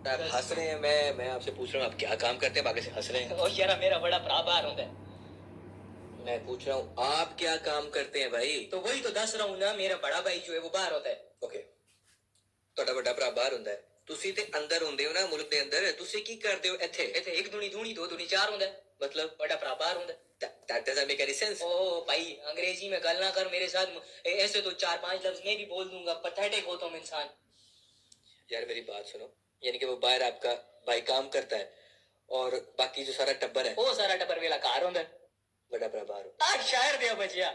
آپ ہنس رہے ہیں، میں آپ سے پوچھ رہا ہوں آپ کیا کام کرتے ہیں، باقی سے ہنس رہے ہیں. او یار میرا بڑا بھرا باہر ہوتا ہے. میں پوچھ رہا ہوں آپ کیا کام کرتے ہیں بھائی. تو وہی تو دس رہا ہوں نا، میرا بڑا بھائی جو ہے وہ باہر ہوتا ہے. اوکے، ਤੁਹਾਡਾ ਵੱਡਾ ਭਰਾ ਬਾਹਰ ਹੁੰਦਾ ਹੈ, ਤੁਸੀਂ ਤੇ ਅੰਦਰ ਹੁੰਦੇ ਹੋ ਨਾ ਮੁਲਕ ਦੇ ਅੰਦਰ, ਤੁਸੀਂ ਕੀ ਕਰਦੇ ਹੋ ਇੱਥੇ? ਇੱਥੇ ਇੱਕ ਦੁਨੀ ਦੂਣੀ ਦੋ ਦੁਨੀ ਚਾਰ ਹੁੰਦਾ ਹੈ. ਮਤਲਬ بڑا بھرا باہر ہوتا ہے. that doesn't make any sense. او بھائی انگریزی میں گل نہ کر میرے ساتھ، ایسے تو 4-5 لفظ میں بھی بول دوں گا، پتھیٹک ہوتا ہوں انسان. یار میری بات سنو، یعنی کہ وہ باہر آپ کا بھائی کام کرتا ہے اور باقی جو سارا ٹبر ہے وہ سارا ٹبر ویلا کار ہوتا ہے. بڑا بڑا باہر ہو. آج شاعر دیا بچیا.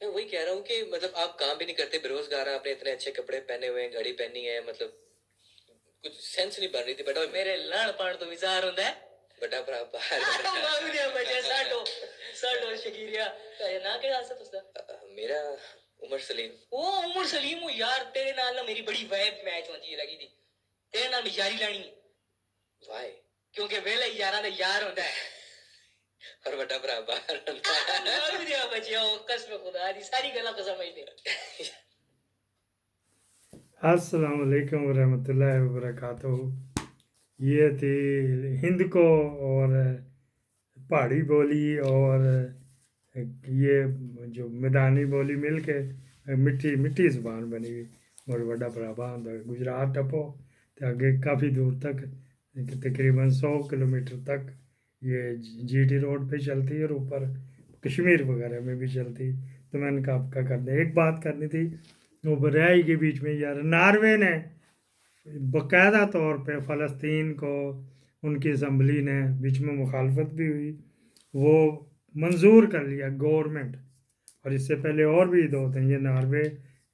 میں وہی کہہ رہا ہوں کہ مطلب آپ کام بھی نہیں کرتے، بے روزگار ہیں، آپ نے اتنے اچھے کپڑے پہنے ہوئے ہیں، گھڑی پہنی ہے، مطلب کچھ سینس نہیں بن رہی تھی. بیٹا میرے لڑ پڑ تو وزار ہوتا ہے. بڑا بڑا باہر مانگ دیا بچیا ساٹو ساٹو شکیریا نا کے حال سے تسدا. میرا عمر سلیم. او عمر سلیم ہو یار، تیرے نال نا میری بڑی ویب میچ ہوندی لگی تھی. تیرے نال میں یاری لانی ہے. وائی؟ کیونکہ ویلے یاراں دا یار ہوندا ہے. اور بڑا بڑا باہر مانگ دیا بچیا قسم خدا دی ساری گلاں قسم ہے. السلام علیکم ورحمۃ اللہ وبرکاتہ. یہ تھی ہند کو اور پہاڑی بولی اور یہ جو میدانی بولی مل کے مٹھی مٹھی زبان بنی ہوئی. اور بڑا بڑا گجرات ٹپو تو آگے کافی دور تک تقریباً 100 کلومیٹر تک یہ جی ٹی روڈ پہ چلتی ہے اور اوپر کشمیر وغیرہ میں بھی چلتی. تو میں نے کہا آپ کا کر دیں. ایک بات کرنی تھی وہ رہائی کے بیچ میں، یار ناروے نے باقاعدہ طور پہ فلسطین کو ان کی اسمبلی نے بیچ میں مخالفت بھی ہوئی، وہ منظور کر لیا گورنمنٹ. اور اس سے پہلے اور بھی دو تھے، یہ ناروے،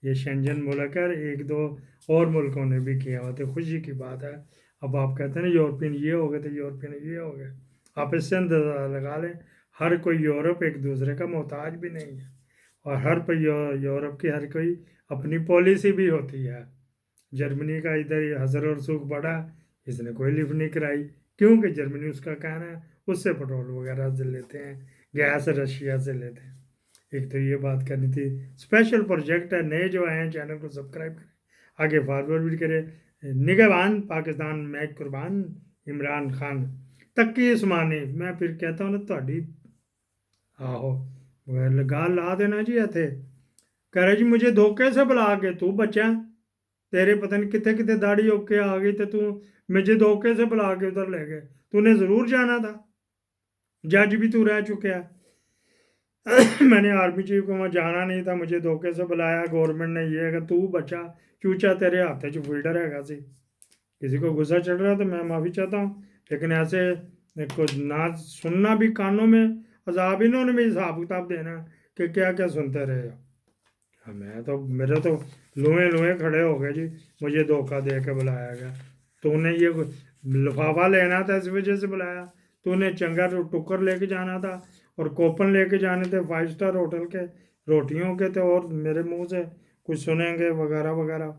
یہ شینجن ملک ہے، ایک دو اور ملکوں نے بھی کیا ہوا. تو خوشی کی بات ہے. اب آپ کہتے ہیں نا یورپین یہ ہو گئے تو یورپین یہ ہو گئے، آپ اس سے اندازہ لگا لیں ہر کوئی یورپ ایک دوسرے کا محتاج بھی نہیں ہے، اور ہر پہ یورپ کی ہر کوئی اپنی پالیسی بھی ہوتی ہے. جرمنی کا ادھر حضر اور سوکھ بڑھا، اس نے کوئی لفٹ نہیں کرائی کیونکہ جرمنی اس کا کہنا ہے اس سے پٹرول وغیرہ سے لیتے ہیں، گیس رشیا سے لیتے ہیں. ایک تو یہ بات کرنی تھی. اسپیشل پروجیکٹ ہے، نئے جو آئے ہیں چینل کو سبسکرائب کریں، آگے فارورڈ بھی کریں. نگہبان پاکستان میچ قربان عمران خان تکی عثمانی. میں پھر کہتا ہوں نا تہاڈی آہو گال لا دینا جی اتنے کہہ رہے جی مجھے دھوکے سے بلا کے تو بچا، تیرے پتہ نہیں کتنے کتنے داڑھی ہو کے آ گئی تو مجھے دھوکے سے بلا کے ادھر لے گئے. تو نے ضرور جانا تھا، جج بھی تو رہ چکا ہے. میں نے آرمی چیف کو وہاں جانا نہیں تھا، مجھے دھوکے سے بلایا گورنمنٹ نے. یہ کہ تو بچا چوچا تیرے ہاتھ چ فیلڈر ہے گا سی. کسی کو غصہ چڑھ رہا تو میں معافی چاہتا ہوں، لیکن ایسے نہ سننا بھی کانوں میں عذاب. انہوں نے بھی حساب کتاب دینا کہ کیا کیا سنتے رہے ہو. میں تو میرے تو لوہے کھڑے ہو گئے جی، مجھے دھوکہ دے کے بلایا گیا. تو نے یہ لفافہ لینا تھا اس وجہ سے بلایا، تو نے چنگا ٹکر لے کے جانا تھا اور کوپن لے کے جانے تھے 5 اسٹار ہوٹل کے روٹیوں کے تھے، اور میرے منہ سے کچھ سنیں گے وغیرہ وغیرہ.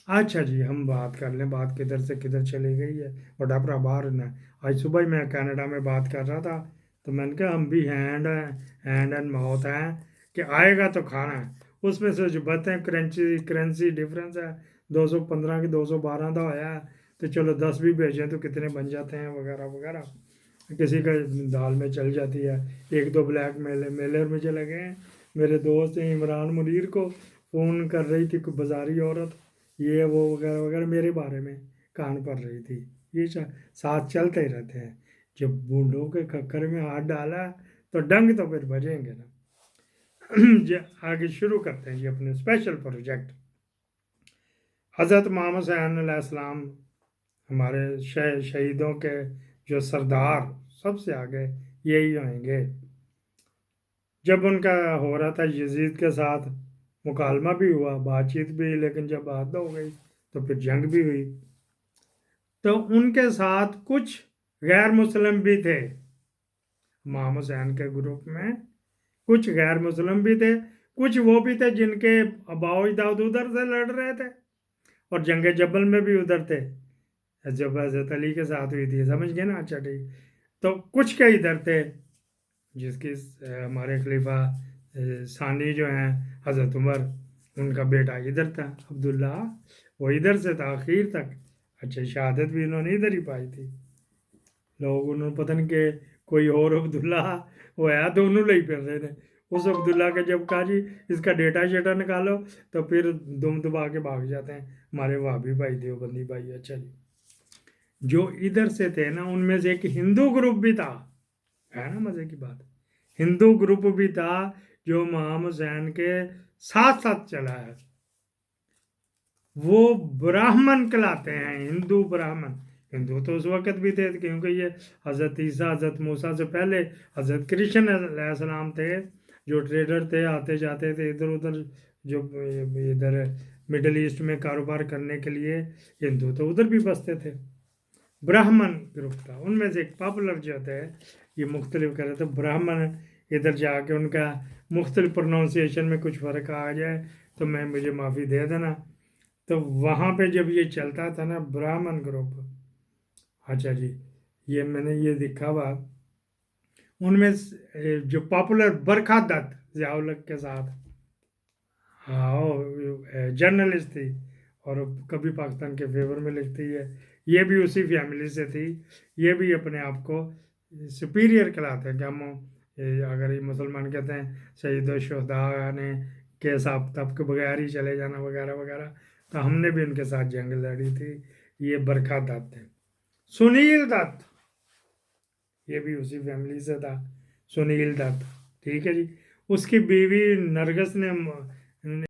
اچھا جی ہم بات کر لیں، بات کدھر سے کدھر چلی گئی ہے. اور ڈاپرا باہر نا آج صبح ہی میں کینیڈا میں بات کر رہا تھا تو میں نے کہا ہم بھی ہینڈ اینڈ ماؤتھ ہیں کہ آئے گا تو کھانا ہے. اس میں سے جو باتیں کرنسی ڈفرینس ہے 215 کی 212 کا ہوا ہے، تو چلو 10 بھی بھیجیں تو کتنے بن جاتے ہیں وغیرہ وغیرہ. کسی کا دال میں چل جاتی ہے. ایک دو بلیک میلر میں چلے گئے ہیں. میرے دوست عمران منیر کو فون کر رہی تھی کوئی بازاری عورت، یہ وہ وغیرہ وغیرہ میرے بارے میں کان پڑ رہی تھی. یہ ساتھ چلتے ہی رہتے ہیں. جب بونڈوں کے ککر میں ہاتھ ڈالا تو ڈنگ تو پھر بجیں گے نا. آگے شروع کرتے ہیں جی اپنے اسپیشل پروجیکٹ. حضرت محمد صلی اللہ علیہ السلام ہمارے شہیدوں کے جو سردار سب سے آگے یہی ہوئیں گے. جب ان کا ہو رہا تھا یزید کے ساتھ مکالمہ بھی ہوا، بات چیت بھی، لیکن جب بات ہو گئی تو پھر جنگ بھی ہوئی. تو ان کے ساتھ کچھ غیر مسلم بھی تھے امام حسین کے گروپ میں، کچھ غیر مسلم بھی تھے، کچھ وہ بھی تھے جن کے آباء و اجداد ادھر سے لڑ رہے تھے اور جنگ جبل میں بھی ادھر تھے جب حضرت علی کے ساتھ ہوئی تھی. سمجھ گئے نا؟ اچھا ٹھیک. تو کچھ کے ادھر تھے جس کی ہمارے خلیفہ ثانی جو ہیں حضرت عمر ان کا بیٹا ادھر تھا عبداللہ، وہ ادھر سے تھا آخر تک. اچھا شہادت بھی انہوں نے ادھر ہی پائی تھی. لوگ انہوں نے پتہ نہیں کہ کوئی اور عبداللہ وہ ہے، دونوں لے پھر رہے تھے. اس عبداللہ کا جب کہا جی اس کا ڈیٹا شیٹا نکالو تو پھر دم دبا کے بھاگ جاتے ہیں ہمارے وہابی بھائی دیوبندی بھائی. اچھا جی جو ادھر سے تھے نا ان میں سے ایک ہندو گروپ بھی تھا، ہے نا مزے کی بات. ہندو گروپ بھی تھا جو امام حسین کے ساتھ ساتھ چلا ہے. وہ براہمن کہلاتے ہیں، ہندو براہمن. ہندو تو اس وقت بھی تھے کیونکہ یہ حضرت عیسیٰ حضرت موسیٰ سے پہلے حضرت کرشن علیہ السلام تھے جو ٹریڈر تھے، آتے جاتے تھے ادھر ادھر، جو ادھر مڈل ایسٹ میں کاروبار کرنے کے لیے. ہندو تو ادھر بھی بستے تھے. براہمن گروپ تھا ان میں سے ایک پاپولر جو تھے، یہ مختلف کر رہے تھے براہمن. ادھر جا کے ان کا مختلف پروننسیشن میں کچھ فرق آ جائے تو مجھے معافی دے دینا. تو وہاں پہ جب یہ چلتا تھا نا براہمن گروپ، اچھا جی یہ میں نے یہ دیکھا ہوا ان میں جو پاپولر برکھا دت ضیاء الحق کے ساتھ، ہاں جرنلسٹ تھی اور کبھی پاکستان کے فیور میں لکھتی ہے. یہ بھی اسی فیملی سے تھی. یہ بھی اپنے آپ کو سپیریئر کہلاتے ہیں کہ ہم اگر یہ مسلمان کہتے ہیں سید الشہداء نے کے حساب تب کے بغیر ہی چلے جانا وغیرہ وغیرہ، تو ہم نے بھی ان کے ساتھ جنگ لڑی تھی. یہ برکھا دت تھے. سنیل دت یہ بھی اسی فیملی سے تھا، سنیل دت. ٹھیک ہے جی. اس کی بیوی نرگس نے